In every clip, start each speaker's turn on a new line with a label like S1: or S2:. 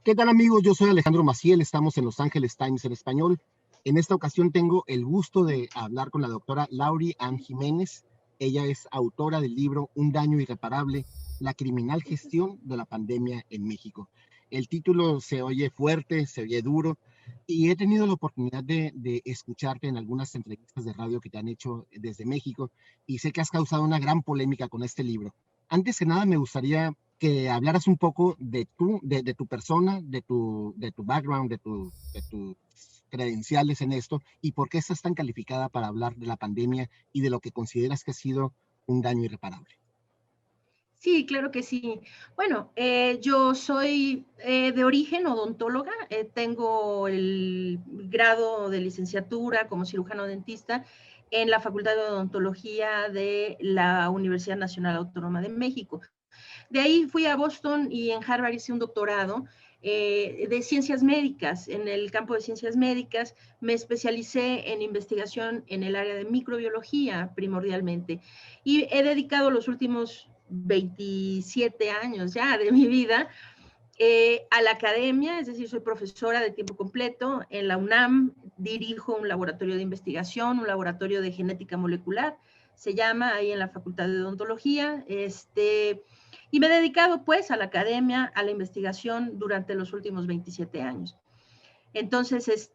S1: ¿Qué tal, amigos? Yo soy Alejandro Maciel, estamos en Los Angeles Times en español. En esta ocasión tengo el gusto de hablar con la doctora Laurie Ann Jiménez. Ella es autora del libro Un daño irreparable, la criminal gestión de la pandemia en México. El título se oye fuerte, se oye duro, y he tenido la oportunidad de escucharte en algunas entrevistas de radio que te han hecho desde México, y sé que has causado una gran polémica con este libro. Antes que nada, me gustaría que hablaras un poco de tu persona, de tu background, de tus credenciales en esto y por qué estás tan calificada para hablar de la pandemia y de lo que consideras que ha sido un daño irreparable.
S2: Sí, claro que sí. Bueno, yo soy de origen odontóloga, tengo el grado de licenciatura como cirujano dentista en la Facultad de Odontología de la Universidad Nacional Autónoma de México. De ahí fui a Boston y en Harvard hice un doctorado de ciencias médicas. En el campo de ciencias médicas me especialicé en investigación en el área de microbiología primordialmente y he dedicado los últimos 27 años ya de mi vida a la academia, es decir, soy profesora de tiempo completo en la UNAM, dirijo un laboratorio de investigación, un laboratorio de genética molecular, se llama ahí en la Facultad de Odontología, y me he dedicado pues a la academia, a la investigación durante los últimos 27 años. Entonces,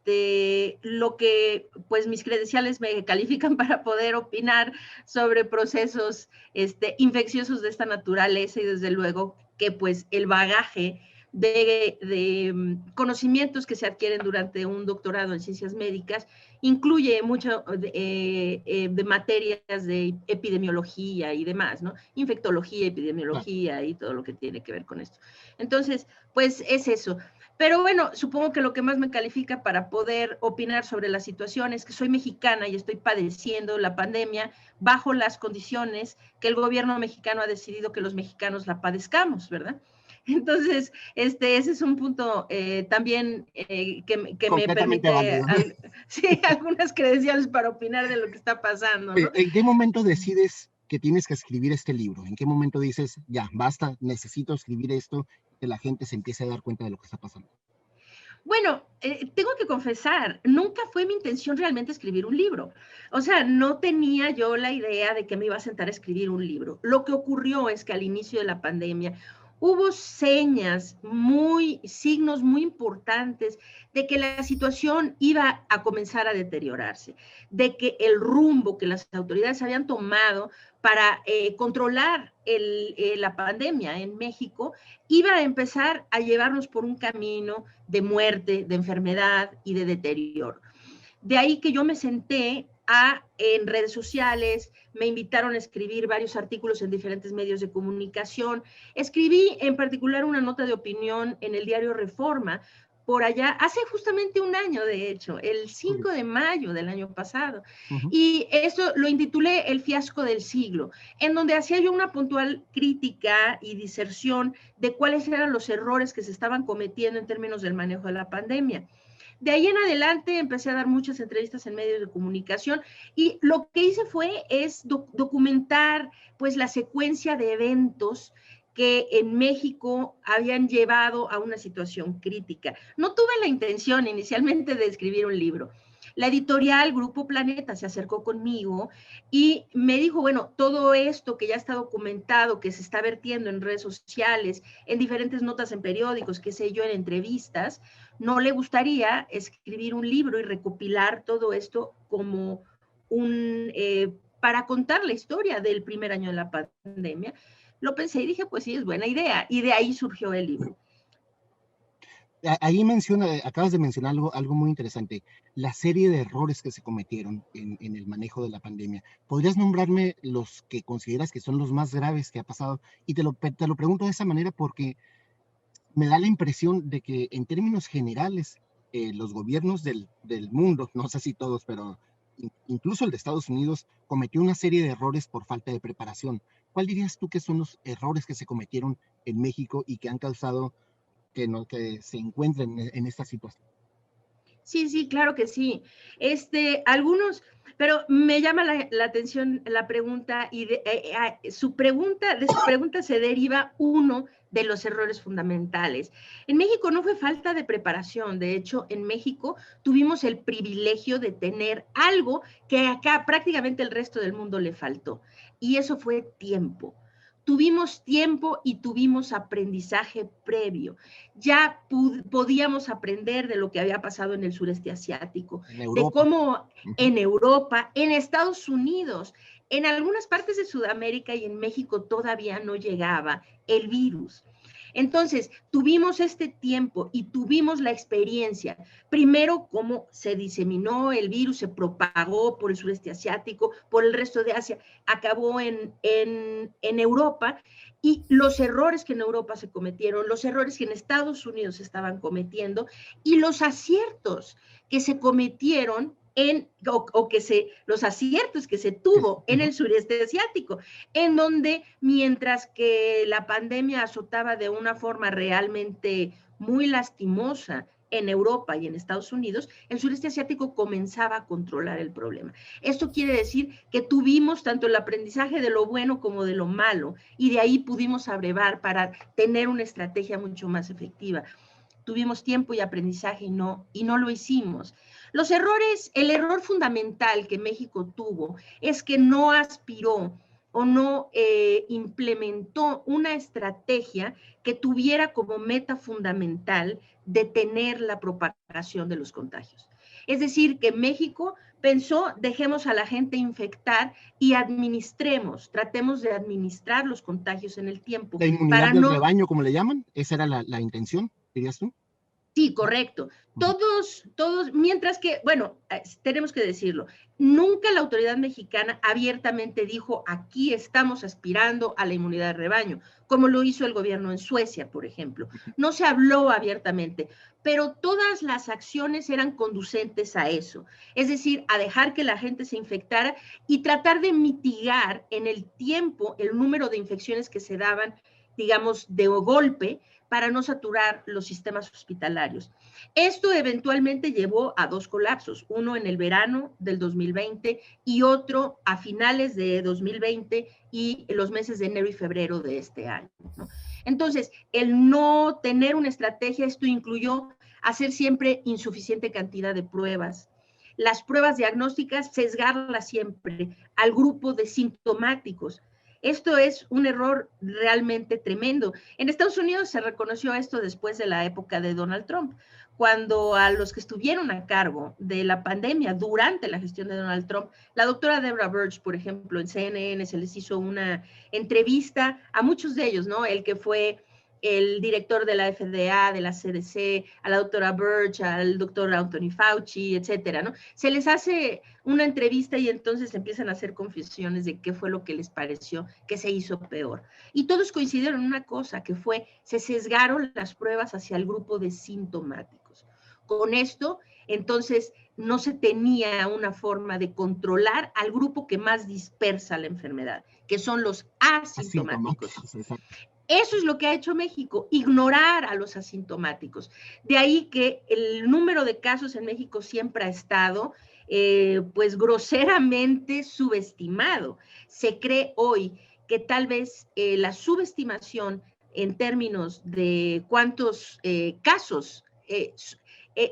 S2: lo que, pues mis credenciales me califican para poder opinar sobre procesos infecciosos de esta naturaleza y desde luego que pues el bagaje de conocimientos que se adquieren durante un doctorado en ciencias médicas incluye mucho de materias de epidemiología y demás, ¿no? Infectología,
S1: Claro.
S2: epidemiología y todo lo que tiene que ver con esto. Entonces, pues es eso. Pero bueno, supongo que lo que más me califica para poder opinar sobre la situación es que soy mexicana y estoy padeciendo la pandemia bajo las condiciones que el gobierno mexicano ha decidido que los mexicanos la padezcamos, ¿verdad? Entonces, ese es un punto también que me
S1: Completamente
S2: permite
S1: válido.
S2: sí, algunas credenciales para opinar de lo que está pasando, ¿no?
S1: ¿En qué momento decides que tienes que escribir este libro? ¿En qué momento dices, ya, basta, necesito escribir esto, que la gente se empiece a dar cuenta de lo que está pasando?
S2: Bueno, tengo que confesar, nunca fue mi intención realmente escribir un libro. O sea, no tenía yo la idea de que me iba a sentar a escribir un libro. Lo que ocurrió es que al inicio de la pandemia hubo signos muy importantes de que la situación iba a comenzar a deteriorarse, de que el rumbo que las autoridades habían tomado para controlar la pandemia en México iba a empezar a llevarnos por un camino de muerte, de enfermedad y de deterioro. De ahí que yo me senté en redes sociales, me invitaron a escribir varios artículos en diferentes medios de comunicación. Escribí en particular una nota de opinión en el diario Reforma, por allá, hace justamente un año, de hecho, el
S1: Muy bien.
S2: 5 de mayo del año pasado.
S1: Ujú.
S2: Y eso lo intitulé El fiasco del siglo, en donde hacía yo una puntual crítica y diserción de cuáles eran los errores que se estaban cometiendo en términos del manejo de la pandemia. De ahí en adelante empecé a dar muchas entrevistas en medios de comunicación y lo que hice fue documentar pues la secuencia de eventos que en México habían llevado a una situación crítica. No tuve la intención inicialmente de escribir un libro. La editorial Grupo Planeta se acercó conmigo y me dijo, bueno, todo esto que ya está documentado, que se está vertiendo en redes sociales, en diferentes notas en periódicos, qué sé yo, en entrevistas, no le gustaría escribir un libro y recopilar todo esto como para contar la historia del primer año de la pandemia. Lo pensé y dije, pues sí, es buena idea. Y de ahí surgió el libro.
S1: Ahí acabas de mencionar algo muy interesante, la serie de errores que se cometieron en el manejo de la pandemia. ¿Podrías nombrarme los que consideras que son los más graves que ha pasado? Y te lo pregunto de esa manera porque me da la impresión de que en términos generales, los gobiernos del mundo, no sé si todos, pero incluso el de Estados Unidos, cometió una serie de errores por falta de preparación. ¿Cuál dirías tú que son los errores que se cometieron en México y que han causado que, no, que se encuentren en esta situación?
S2: Sí, sí, claro que sí. Algunos, pero me llama la atención la pregunta y de su pregunta se deriva uno de los errores fundamentales. En México no fue falta de preparación, de hecho, en México tuvimos el privilegio de tener algo que acá prácticamente el resto del mundo le faltó, y eso fue tiempo. Tuvimos tiempo y tuvimos aprendizaje previo. Ya podíamos aprender de lo que había pasado en el sureste asiático,
S1: En
S2: de
S1: Europa.
S2: cómo en Europa, en Estados Unidos, en algunas partes de Sudamérica y en México todavía no llegaba el virus. Entonces, tuvimos este tiempo y tuvimos la experiencia, primero cómo se diseminó el virus, se propagó por el sureste asiático, por el resto de Asia, acabó en Europa, y los errores que en Europa se cometieron, los errores que en Estados Unidos estaban cometiendo y los aciertos que se cometieron los aciertos que se tuvo en el sureste asiático, en donde mientras que la pandemia azotaba de una forma realmente muy lastimosa en Europa y en Estados Unidos, el sureste asiático comenzaba a controlar el problema. Esto quiere decir que tuvimos tanto el aprendizaje de lo bueno como de lo malo, y de ahí pudimos abrevar para tener una estrategia mucho más efectiva. Tuvimos tiempo y aprendizaje y no lo hicimos. Los errores, el error fundamental que México tuvo es que no aspiró o no implementó una estrategia que tuviera como meta fundamental detener la propagación de los contagios. Es decir, que México pensó, dejemos a la gente infectar y tratemos de administrar los contagios en el tiempo
S1: La inmunidad
S2: para
S1: del
S2: no.
S1: rebaño, como le llaman, esa era la intención, dirías tú.
S2: Sí, correcto. Mientras que, bueno, tenemos que decirlo, nunca la autoridad mexicana abiertamente dijo, aquí estamos aspirando a la inmunidad de rebaño, como lo hizo el gobierno en Suecia, por ejemplo. No se habló abiertamente, pero todas las acciones eran conducentes a eso, es decir, a dejar que la gente se infectara y tratar de mitigar en el tiempo el número de infecciones que se daban, digamos, de golpe, para no saturar los sistemas hospitalarios. Esto eventualmente llevó a dos colapsos, uno en el verano del 2020 y otro a finales de 2020 y los meses de enero y febrero de este año, ¿no? Entonces, el no tener una estrategia, esto incluyó hacer siempre insuficiente cantidad de pruebas, las pruebas diagnósticas, sesgarlas siempre al grupo de sintomáticos. Esto es un error realmente tremendo. En Estados Unidos se reconoció esto después de la época de Donald Trump, cuando a los que estuvieron a cargo de la pandemia durante la gestión de Donald Trump, la doctora Deborah Birx, por ejemplo, en CNN se les hizo una entrevista a muchos de ellos, ¿no? El que fue el director de la FDA, de la CDC, a la doctora Birx, al doctor Anthony Fauci, etcétera, ¿no? Se les hace una entrevista y entonces empiezan a hacer confesiones de qué fue lo que les pareció que se hizo peor. Y todos coincidieron en una cosa, que fue, se sesgaron las pruebas hacia el grupo de sintomáticos. Con esto, entonces, no se tenía una forma de controlar al grupo que más dispersa la enfermedad, que son los asintomáticos.
S1: Asintomáticos, exacto.
S2: Eso es lo que ha hecho México, ignorar a los asintomáticos. De ahí que el número de casos en México siempre ha estado, pues, groseramente subestimado. Se cree hoy que tal vez la subestimación en términos de cuántos casos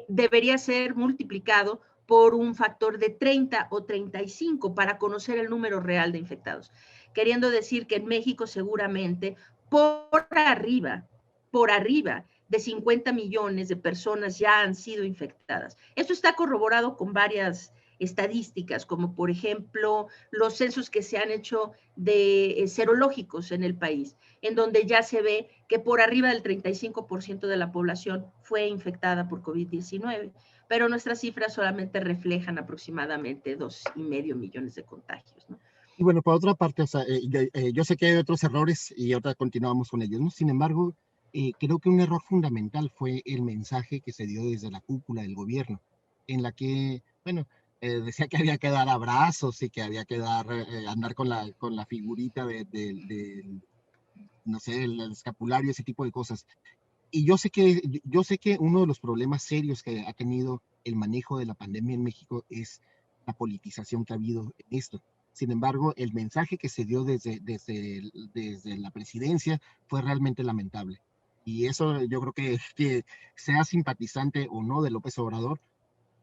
S2: debería ser multiplicado por un factor de 30 o 35 para conocer el número real de infectados. Queriendo decir que en México seguramente por arriba de 50 millones de personas ya han sido infectadas. Esto está corroborado con varias estadísticas, como por ejemplo los censos que se han hecho de serológicos en el país, en donde ya se ve que por arriba del 35% de la población fue infectada por COVID-19, pero nuestras cifras solamente reflejan aproximadamente 2,5 millones de contagios, ¿no?
S1: Y bueno, por otra parte, o sea, yo sé que hay otros errores y ahora continuamos con ellos, ¿no? Sin embargo, creo que un error fundamental fue el mensaje que se dio desde la cúpula del gobierno, en la que, bueno, decía que había que dar abrazos y que había que andar con la figurita no sé, el escapulario, ese tipo de cosas. Y yo sé que uno de los problemas serios que ha tenido el manejo de la pandemia en México es la politización que ha habido en esto. Sin embargo, el mensaje que se dio desde la presidencia fue realmente lamentable. Y eso yo creo que sea simpatizante o no de López Obrador,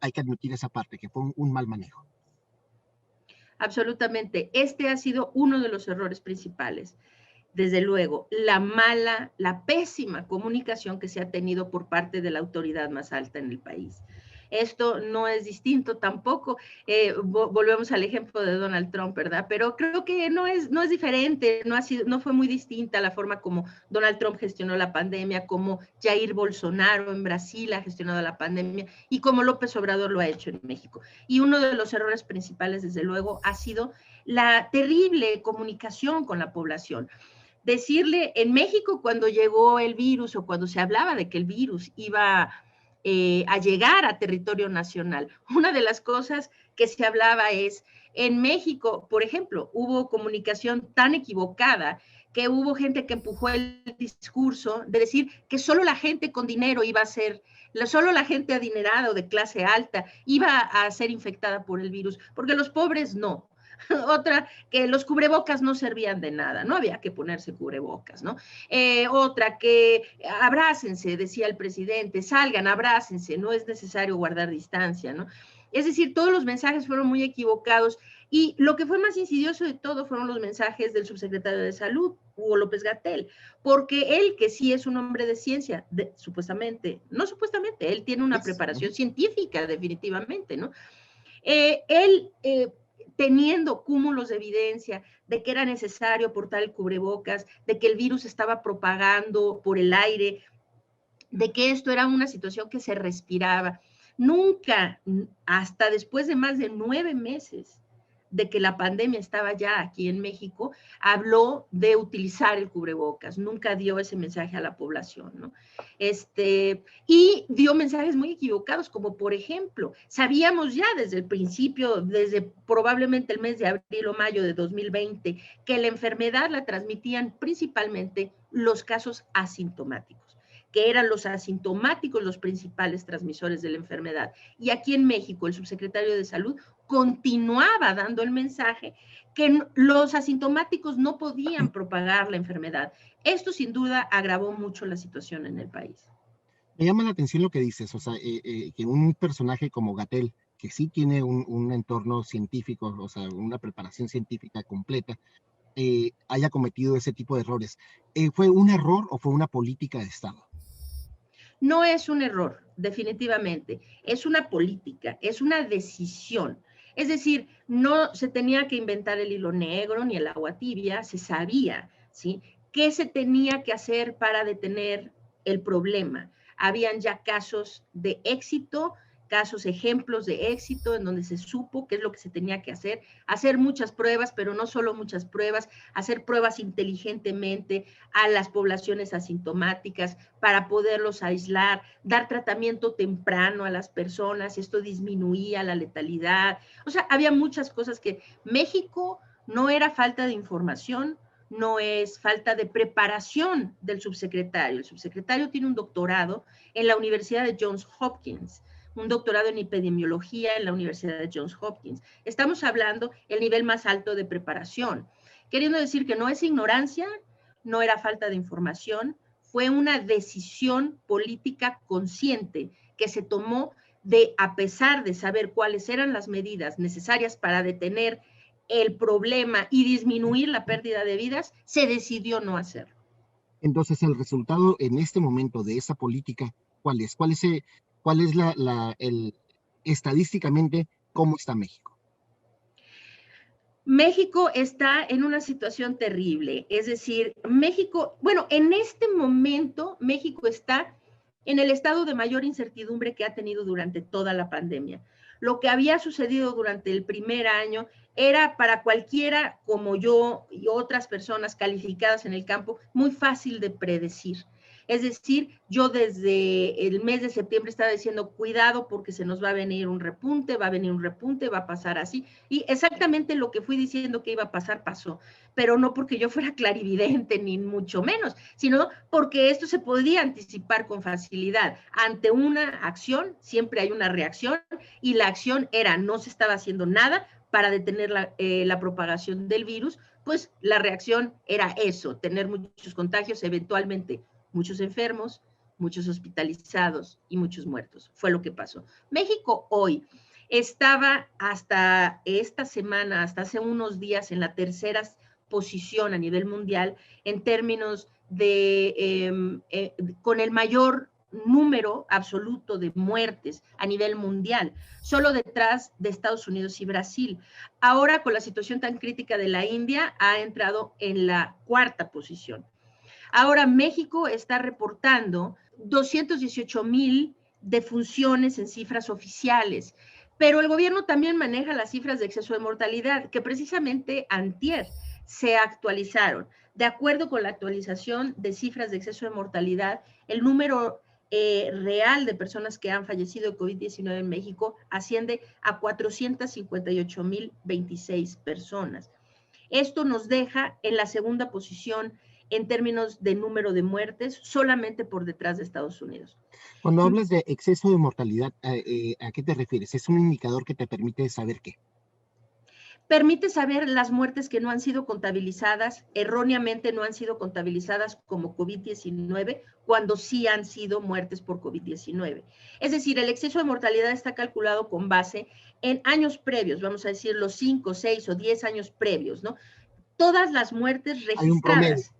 S1: hay que admitir esa parte, que fue un mal manejo.
S2: Absolutamente. Este ha sido uno de los errores principales. Desde luego, la pésima comunicación que se ha tenido por parte de la autoridad más alta en el país. Esto no es distinto tampoco, volvemos al ejemplo de Donald Trump, ¿verdad? Pero creo que no es diferente, no fue muy distinta la forma como Donald Trump gestionó la pandemia, como Jair Bolsonaro en Brasil ha gestionado la pandemia y como López Obrador lo ha hecho en México. Y uno de los errores principales, desde luego, ha sido la terrible comunicación con la población. Decirle en México cuando llegó el virus o cuando se hablaba de que el virus iba a llegar a territorio nacional, una de las cosas que se hablaba es, en México, por ejemplo, hubo comunicación tan equivocada que hubo gente que empujó el discurso de decir que solo la gente con dinero iba a ser, solo la gente adinerada o de clase alta iba a ser infectada por el virus, porque los pobres no. Otra, que los cubrebocas no servían de nada, no había que ponerse cubrebocas, ¿no? Otra, que abrácense, decía el presidente, salgan, abrácense, no es necesario guardar distancia, ¿no? Es decir, todos los mensajes fueron muy equivocados y lo que fue más insidioso de todo fueron los mensajes del subsecretario de Salud, Hugo López-Gatell, porque él, que sí es un hombre de ciencia, supuestamente, no supuestamente, él tiene una preparación científica definitivamente, ¿no? Él teniendo cúmulos de evidencia de que era necesario portar el cubrebocas, de que el virus estaba propagando por el aire, de que esto era una situación que se respiraba. Nunca, hasta después de más de 9 meses de que la pandemia estaba ya aquí en México, habló de utilizar el cubrebocas, nunca dio ese mensaje a la población, ¿no? Y dio mensajes muy equivocados, como por ejemplo, sabíamos ya desde el principio, desde probablemente el mes de abril o mayo de 2020, que la enfermedad la transmitían principalmente los casos asintomáticos, que eran los asintomáticos los principales transmisores de la enfermedad. Y aquí en México, el subsecretario de Salud continuaba dando el mensaje que los asintomáticos no podían propagar la enfermedad. Esto sin duda agravó mucho la situación en el país.
S1: Me llama la atención lo que dices, o sea, que un personaje como Gatell, que sí tiene un entorno científico, o sea, una preparación científica completa, haya cometido ese tipo de errores. ¿Fue un error o fue una política de Estado?
S2: No es un error, definitivamente. Es una política, es una decisión. Es decir, no se tenía que inventar el hilo negro ni el agua tibia, se sabía, ¿sí? ¿Qué se tenía que hacer para detener el problema? Habían ya casos de éxito, casos, ejemplos de éxito en donde se supo qué es lo que se tenía que hacer muchas pruebas, pero no solo muchas pruebas, hacer pruebas inteligentemente a las poblaciones asintomáticas para poderlos aislar, dar tratamiento temprano a las personas, esto disminuía la letalidad. O sea, había muchas cosas que México no era falta de información, no es falta de preparación del subsecretario. El subsecretario tiene un doctorado en la Universidad de Johns Hopkins, un doctorado en epidemiología en la Universidad de Johns Hopkins. Estamos hablando el nivel más alto de preparación, queriendo decir que no es ignorancia, no era falta de información, fue una decisión política consciente que se tomó de, a pesar de saber cuáles eran las medidas necesarias para detener el problema y disminuir la pérdida de vidas, se decidió no hacerlo.
S1: Entonces, el resultado en este momento de esa política, ¿cuál es? ¿Cuál es estadísticamente, cómo está México?
S2: México está en una situación terrible, es decir, México, bueno, en este momento México está en el estado de mayor incertidumbre que ha tenido durante toda la pandemia. Lo que había sucedido durante el primer año era para cualquiera como yo y otras personas calificadas en el campo muy fácil de predecir. Es decir, yo desde el mes de septiembre estaba diciendo, cuidado porque se nos va a venir un repunte, va a venir un repunte, va a pasar así. Y exactamente lo que fui diciendo que iba a pasar, pasó. Pero no porque yo fuera clarividente, ni mucho menos, sino porque esto se podía anticipar con facilidad. Ante una acción, siempre hay una reacción, y la acción era, no se estaba haciendo nada para detener la propagación del virus, pues la reacción era eso, tener muchos contagios, eventualmente muchos enfermos, muchos hospitalizados y muchos muertos. Fue lo que pasó. México hoy estaba hasta esta semana, hasta hace unos días, en la tercera posición a nivel mundial en términos con el mayor número absoluto de muertes a nivel mundial, solo detrás de Estados Unidos y Brasil. Ahora, con la situación tan crítica de la India, ha entrado en la cuarta posición. Ahora, México está reportando 218,000 defunciones en cifras oficiales, pero el gobierno también maneja las cifras de exceso de mortalidad, que precisamente antier se actualizaron. De acuerdo con la actualización de cifras de exceso de mortalidad, el número real de personas que han fallecido de COVID-19 en México asciende a 458,026 personas. Esto nos deja en la segunda posición en términos de número de muertes, solamente por detrás de Estados Unidos.
S1: Cuando hablas de exceso de mortalidad, ¿a qué te refieres? ¿Es un indicador que te permite saber qué?
S2: Permite saber las muertes que no han sido contabilizadas, erróneamente no han sido contabilizadas como COVID-19, cuando sí han sido muertes por COVID-19. Es decir, el exceso de mortalidad está calculado con base en años previos, vamos a decir los 5, 6 o 10 años previos, ¿no? Todas las muertes registradas,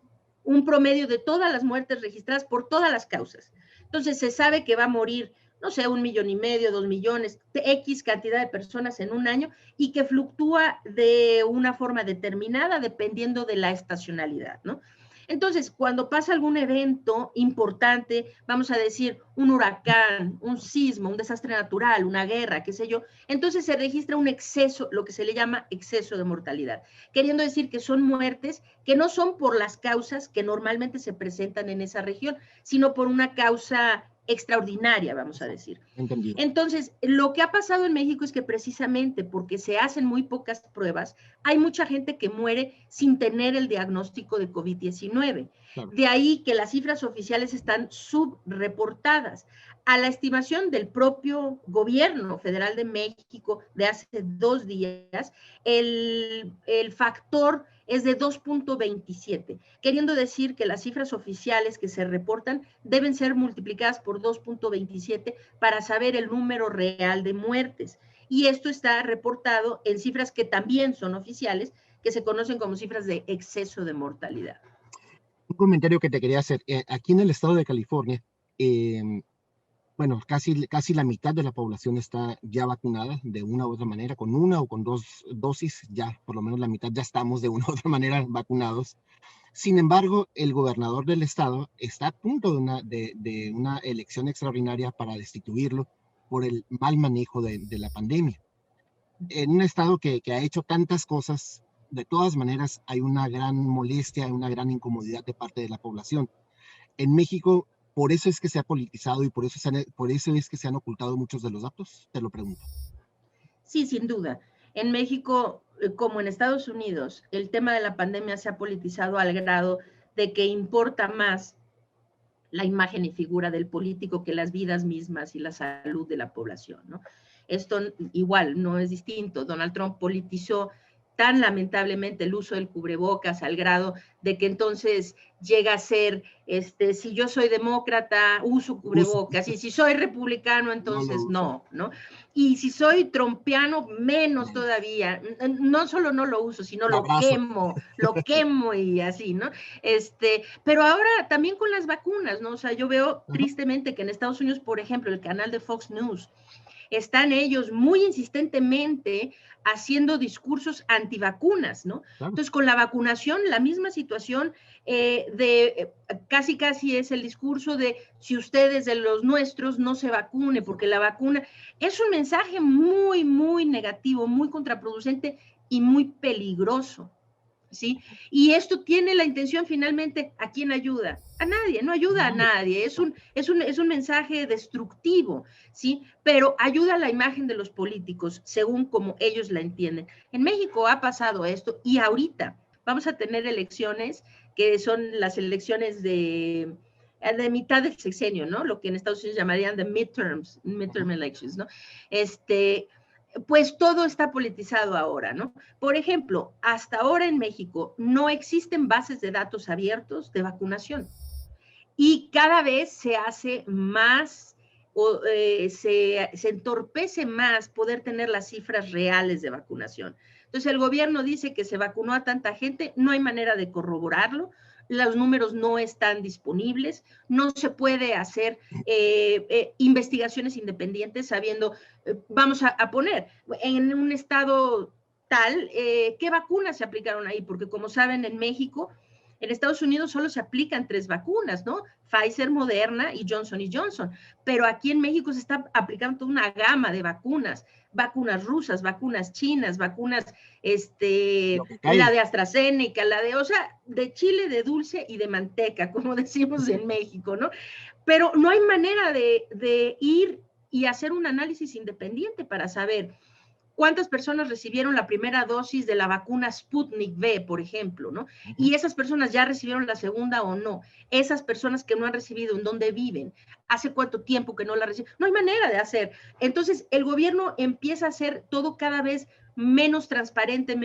S2: un promedio de todas las muertes registradas por todas las causas. Entonces se sabe que va a morir, no sé, 1,5 millones, 2 millones, X cantidad de personas en un año, y que fluctúa de una forma determinada dependiendo de la estacionalidad, ¿no? Entonces, cuando pasa algún evento importante, vamos a decir un huracán, un sismo, un desastre natural, una guerra, qué sé yo, entonces se registra un exceso, lo que se le llama exceso de mortalidad, queriendo decir que son muertes que no son por las causas que normalmente se presentan en esa región, sino por una causa extraordinaria, vamos a decir.
S1: Entendido.
S2: Entonces, lo que ha pasado en México es que precisamente porque se hacen muy pocas pruebas, hay mucha gente que muere sin tener el diagnóstico de COVID-19. Claro. De ahí que las cifras oficiales están subreportadas. A la estimación del propio gobierno federal de México de hace 2 días, el factor es de 2.27, queriendo decir que las cifras oficiales que se reportan deben ser multiplicadas por 2.27 para saber el número real de muertes. Y esto está reportado en cifras que también son oficiales, que se conocen como cifras de exceso de mortalidad.
S1: Un comentario que te quería hacer. Aquí en el estado de California, bueno, casi la mitad de la población está ya vacunada de una u otra manera, con una o con 2 dosis, ya por lo menos la mitad ya estamos de una u otra manera vacunados. Sin embargo, el gobernador del estado está a punto de una elección extraordinaria para destituirlo por el mal manejo de la pandemia. En un estado que ha hecho tantas cosas, de todas maneras hay una gran molestia, hay una gran incomodidad de parte de la población. En México, por eso es que se ha politizado y por eso es que se han ocultado muchos de los datos, te lo pregunto.
S2: Sí, sin duda. En México, como en Estados Unidos, el tema de la pandemia se ha politizado al grado de que importa más la imagen y figura del político que las vidas mismas y la salud de la población, ¿no? Esto igual no es distinto. Donald Trump politizó tan lamentablemente el uso del cubrebocas al grado de que entonces llega a ser, si yo soy demócrata, uso cubrebocas, y si soy republicano, entonces no. Y si soy trompiano, menos todavía. No solo no lo uso, sino lo quemo y así, ¿no? Pero ahora también con las vacunas, ¿no? O sea, yo veo tristemente que en Estados Unidos, por ejemplo, el canal de Fox News, están ellos muy insistentemente haciendo discursos antivacunas, ¿no? Claro. Entonces, con la vacunación, la misma situación casi es el discurso de si ustedes de los nuestros no se vacune, porque la vacuna es un mensaje muy, muy negativo, muy contraproducente y muy peligroso. ¿sí? Y esto tiene la intención finalmente, ¿a quién ayuda? A nadie, no ayuda a nadie, es un mensaje destructivo, ¿sí? Pero ayuda a la imagen de los políticos, según como ellos la entienden. En México ha pasado esto y ahorita vamos a tener elecciones que son las elecciones de mitad del sexenio, ¿no? Lo que en Estados Unidos llamarían de midterm elections, ¿no? Pues todo está politizado ahora, ¿no? Por ejemplo, hasta ahora en México no existen bases de datos abiertos de vacunación y cada vez se hace más o se entorpece más poder tener las cifras reales de vacunación. Entonces el gobierno dice que se vacunó a tanta gente, no hay manera de corroborarlo, los números no están disponibles, no se puede hacer investigaciones independientes sabiendo, vamos a poner, en un estado tal, ¿qué vacunas se aplicaron ahí? Porque como saben, en México, en Estados Unidos solo se aplican 3 vacunas, ¿no? Pfizer, Moderna y Johnson Johnson. Pero aquí en México se está aplicando toda una gama de vacunas, vacunas rusas, vacunas chinas, vacunas, la de AstraZeneca, o sea, de chile, de dulce y de manteca, como decimos en México, ¿no? Pero no hay manera de ir y hacer un análisis independiente para saber cuántas personas recibieron la primera dosis de la vacuna Sputnik V, por ejemplo, ¿no? Y esas personas ya recibieron la segunda o no. Esas personas que no han recibido, ¿en dónde viven? ¿Hace cuánto tiempo que no la reciben? No hay manera de hacer. Entonces, el gobierno empieza a hacer todo cada vez menos transparente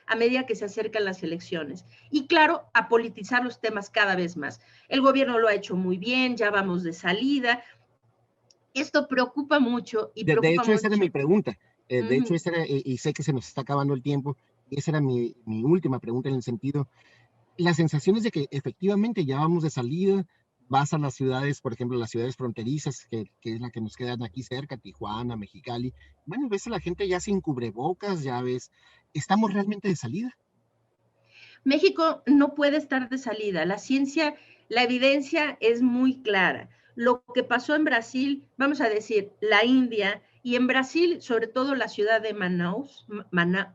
S2: a medida que se acercan las elecciones. Y claro, a politizar los temas cada vez más. El gobierno lo ha hecho muy bien, ya vamos de salida. Esto preocupa mucho y preocupa
S1: de hecho,
S2: mucho.
S1: esa era mi pregunta. De hecho, esa era, y sé que se nos está acabando el tiempo, y esa era mi última pregunta en el sentido, la sensación es de que efectivamente ya vamos de salida, vas a las ciudades, por ejemplo, las ciudades fronterizas, que es la que nos quedan aquí cerca, Tijuana, Mexicali, bueno, ves a la gente ya sin cubrebocas, ya ves, ¿estamos realmente de salida?
S2: México no puede estar de salida. La ciencia, la evidencia es muy clara. Lo que pasó en Brasil, vamos a decir, la India, y en Brasil, sobre todo la ciudad de Manaus,
S1: Bueno,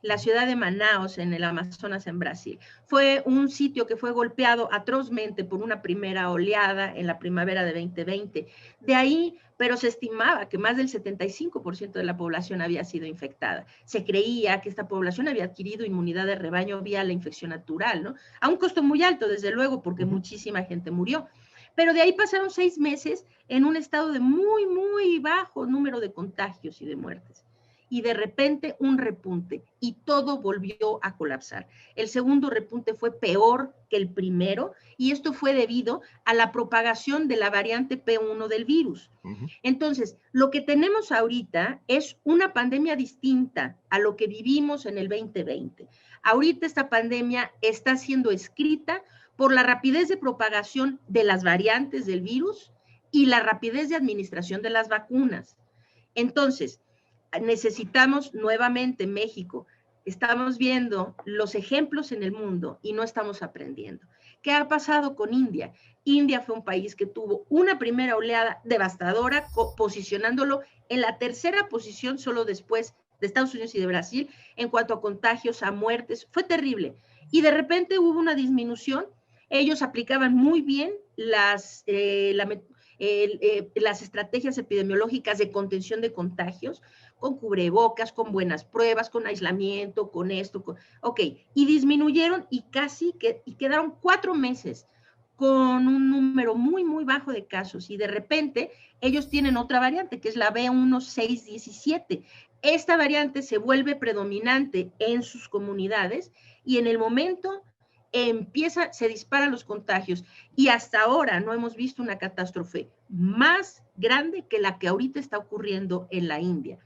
S2: la ciudad de Manaus en el Amazonas en Brasil, fue un sitio que fue golpeado atrozmente por una primera oleada en la primavera de 2020. De ahí, pero se estimaba que más del 75% de la población había sido infectada. Se creía que esta población había adquirido inmunidad de rebaño vía la infección natural, ¿no? A un costo muy alto, desde luego, porque muchísima gente murió. Pero de ahí pasaron 6 meses en un estado de muy, muy bajo número de contagios y de muertes. Y de repente un repunte y todo volvió a colapsar. El segundo repunte fue peor que el primero y esto fue debido a la propagación de la variante P1 del virus. Entonces, lo que tenemos ahorita es una pandemia distinta a lo que vivimos en el 2020. Ahorita esta pandemia está siendo escrita por la rapidez de propagación de las variantes del virus y la rapidez de administración de las vacunas. Entonces, necesitamos nuevamente México. Estamos viendo los ejemplos en el mundo y no estamos aprendiendo. ¿Qué ha pasado con India? India fue un país que tuvo una primera oleada devastadora, posicionándolo en la tercera posición solo después de Estados Unidos y de Brasil en cuanto a contagios, a muertes. Fue terrible. Y de repente hubo una disminución. Ellos aplicaban muy bien las estrategias epidemiológicas de contención de contagios, con cubrebocas, con buenas pruebas, con aislamiento, con esto, ok, y disminuyeron y quedaron 4 meses con un número muy, muy bajo de casos y de repente ellos tienen otra variante que es la B1617. Esta variante se vuelve predominante en sus comunidades y en el momento se disparan los contagios y hasta ahora no hemos visto una catástrofe más grande que la que ahorita está ocurriendo en la India.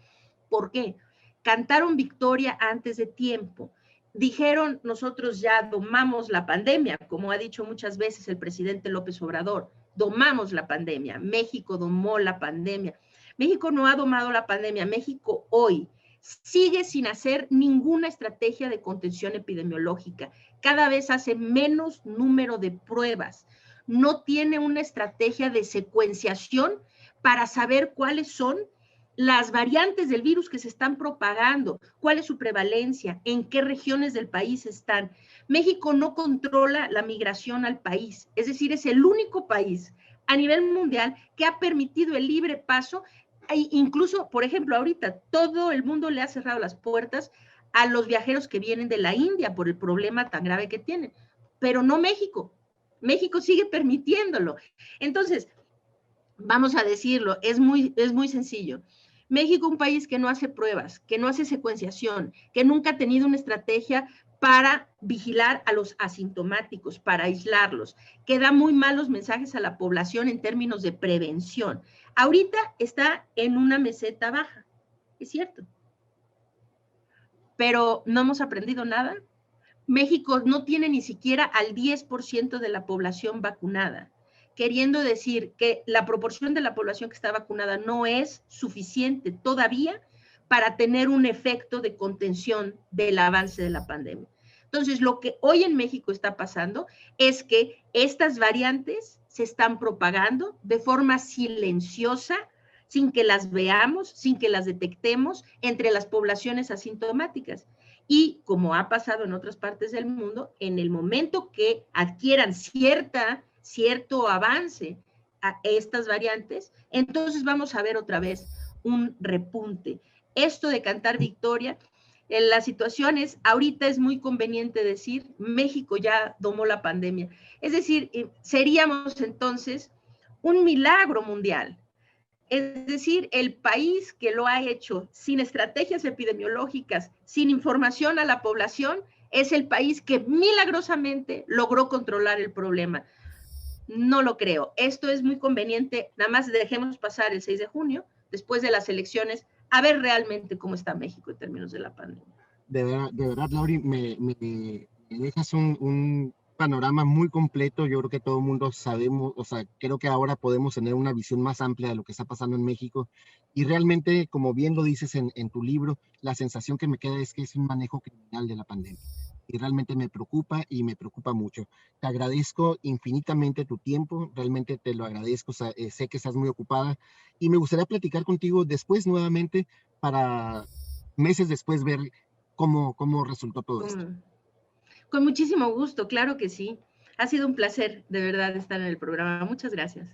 S2: ¿Por qué? Cantaron victoria antes de tiempo. Dijeron, nosotros ya domamos la pandemia, como ha dicho muchas veces el presidente López Obrador, domamos la pandemia, México domó la pandemia. México no ha domado la pandemia, México hoy sigue sin hacer ninguna estrategia de contención epidemiológica, cada vez hace menos número de pruebas, no tiene una estrategia de secuenciación para saber cuáles son las variantes del virus que se están propagando, cuál es su prevalencia, en qué regiones del país están. México no controla la migración al país, es decir, es el único país a nivel mundial que ha permitido el libre paso, e incluso, por ejemplo, ahorita todo el mundo le ha cerrado las puertas a los viajeros que vienen de la India por el problema tan grave que tienen, pero no México. México sigue permitiéndolo. Entonces, vamos a decirlo, es muy sencillo. México, un país que no hace pruebas, que no hace secuenciación, que nunca ha tenido una estrategia para vigilar a los asintomáticos, para aislarlos, que da muy malos mensajes a la población en términos de prevención. Ahorita está en una meseta baja, es cierto, pero no hemos aprendido nada. México no tiene ni siquiera al 10% de la población vacunada, queriendo decir que la proporción de la población que está vacunada no es suficiente todavía para tener un efecto de contención del avance de la pandemia. Entonces, lo que hoy en México está pasando es que estas variantes se están propagando de forma silenciosa, sin que las veamos, sin que las detectemos entre las poblaciones asintomáticas. Y como ha pasado en otras partes del mundo, en el momento que adquieran cierto avance a estas variantes, entonces vamos a ver otra vez un repunte. Esto de cantar victoria, en las situaciones, ahorita es muy conveniente decir, México ya domó la pandemia. Es decir, seríamos entonces un milagro mundial. Es decir, el país que lo ha hecho sin estrategias epidemiológicas, sin información a la población, es el país que milagrosamente logró controlar el problema. No lo creo. Esto es muy conveniente. Nada más dejemos pasar el 6 de junio, después de las elecciones, a ver realmente cómo está México en términos de la pandemia.
S1: De verdad, Lauri, me dejas un panorama muy completo. Yo creo que todo el mundo sabemos, o sea, creo que ahora podemos tener una visión más amplia de lo que está pasando en México. Y realmente, como bien lo dices en tu libro, la sensación que me queda es que es un manejo criminal de la pandemia. Y realmente me preocupa y me preocupa mucho. Te agradezco infinitamente tu tiempo, realmente te lo agradezco. O sea, sé que estás muy ocupada y me gustaría platicar contigo después nuevamente para meses después ver cómo resultó todo esto.
S2: Con muchísimo gusto, claro que sí. Ha sido un placer, de verdad, estar en el programa. Muchas gracias.